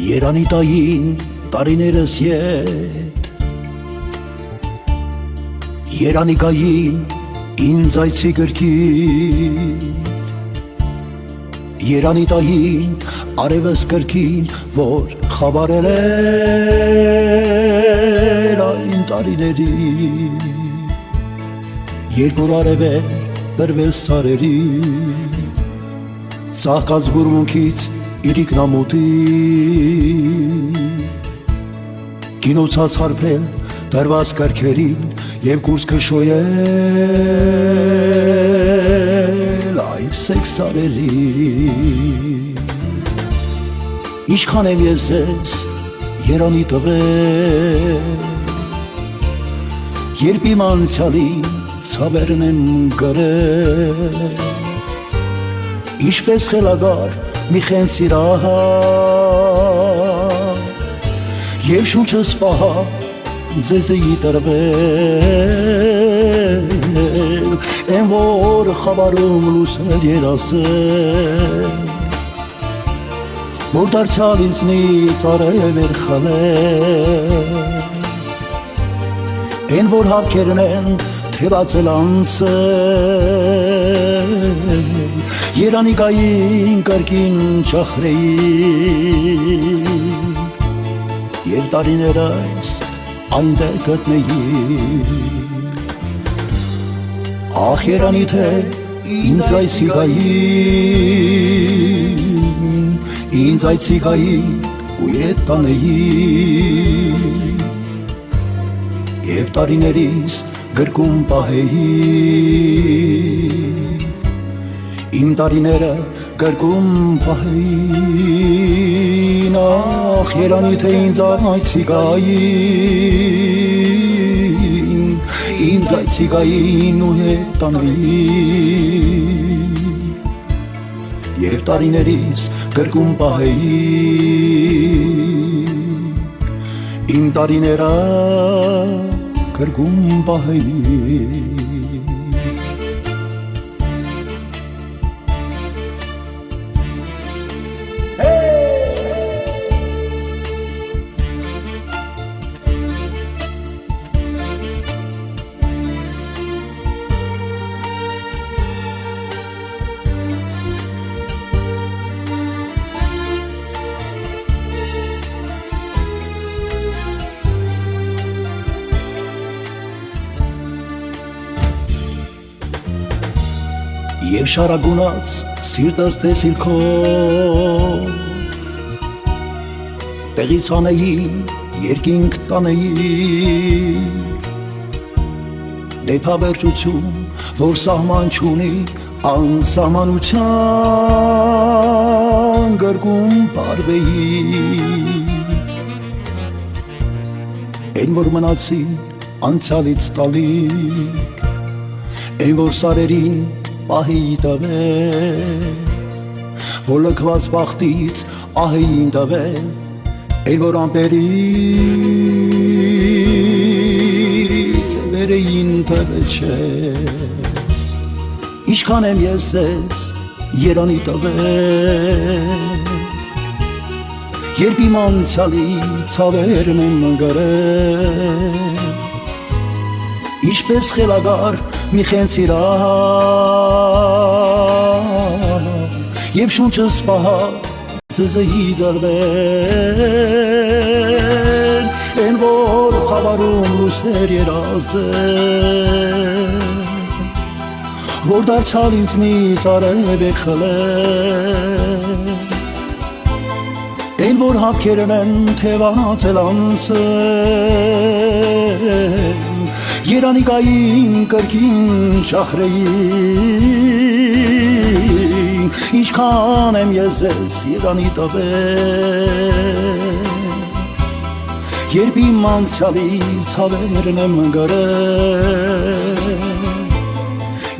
Երանի տային տարիներս ետ Երանի գային ինձ այցի գրքին Երանի տային արևս կրքին որ խաբարել էր այն տարիների Երբ որ արև էր բրվել սարերի Ծաղկած բուրմունքից իրիկնամուտի Գինոցած հարբել դրված կրքերին Եվ կուրսկը շոյել այդ սեկ սարերի Ինչքան եմ ես ես երանի տվել Երբ իմ անցյալի ցավերն եմ գրել Ինչպես խելագար մի խեն սիրահար Եվ շունչս պահա ձեզ էի տրվել Են որ խաբարում լուսեր երասել Որ դարձյալ ինձնից արև էր խլել Են որ հավքերն են թևածել անցել Երանի գային կրկին չախրեին Եվ տարիներ այս այնտեղ գտնեին Ախ երանի թե ինձ այսի գային Ինձ այսի գային ու ետ տանեին Եվ տարիներիս գրկում պահեին Իմ տարիները գրկում պահեին Ախ երանի թե ինձ այցի գային Ինձ այցի գային ու հետ տանեին Եվ տարիներիս գրկում պահեին Իմ տարիները գրկում պահեին Եվ շարագունած սիրտս տեսիլ քո Տեղից անեին, երկինք տանեին Դեպավերջություն, որ սահման չունի Անսահմանության գրկում պարվեի Են որ մնացին անցյալից տալիք Են որ սարերին պահեի տվել Որ լքված բախտից ահեին տվել Են որ ամպերից վերեին տվեչել Ինչքան եմ ես ես երանի տվել Երբ իմ անցյալի ցավերն եմ գրել Ինչպես խելագար մի խեն սիրահար Եվ շունչս պահա ձեզ էի դրվել Են որ խաբարում լուսեր երազել Որ դարձյալ ինձնից արև է խլել Են որ հավքերն են թևածել անցել Երանի գային կրկին շախրեին Ինչքան եմ ես ես երանի տվել Երբ իմ անցյալի ցավերն եմ գրել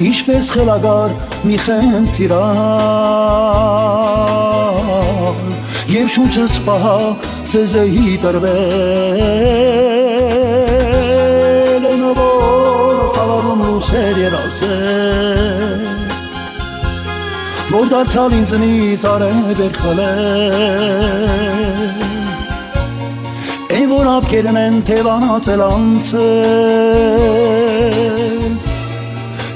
Ինչպես խելագար մի խեն սիրահար Եվ շունչս պահա ձեզ էի տրվել Են որ խավարում լուսեր երասել Որ դարձյալ ինձնից արև էր խլել Այն որ ապքերն են թևանացել անցել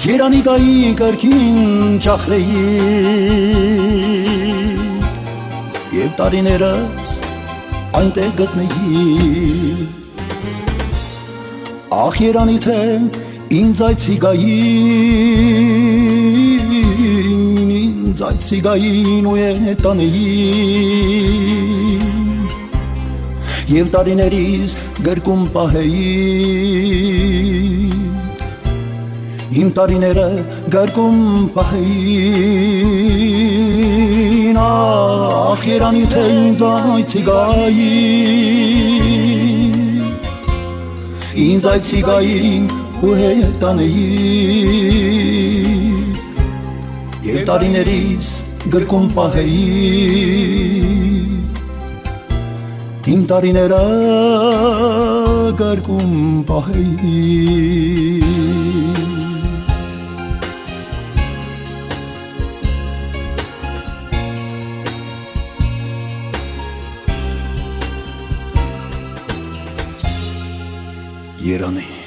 Երանի գայի կրքին ճախրեի Եվ տարիներս այնտեղ գտնեի Ախ երանի թե ինձ այդ սիգային ու տանեի Եվ տարիներիս գրկում պահեի Իմ տարիները գրկում պահեին Ախ երանի թե ինձ այդ սիգային ու տանեի Եվ տարիներիս գրկում պահեի Իմ տարիները գրկում պահեի Երանի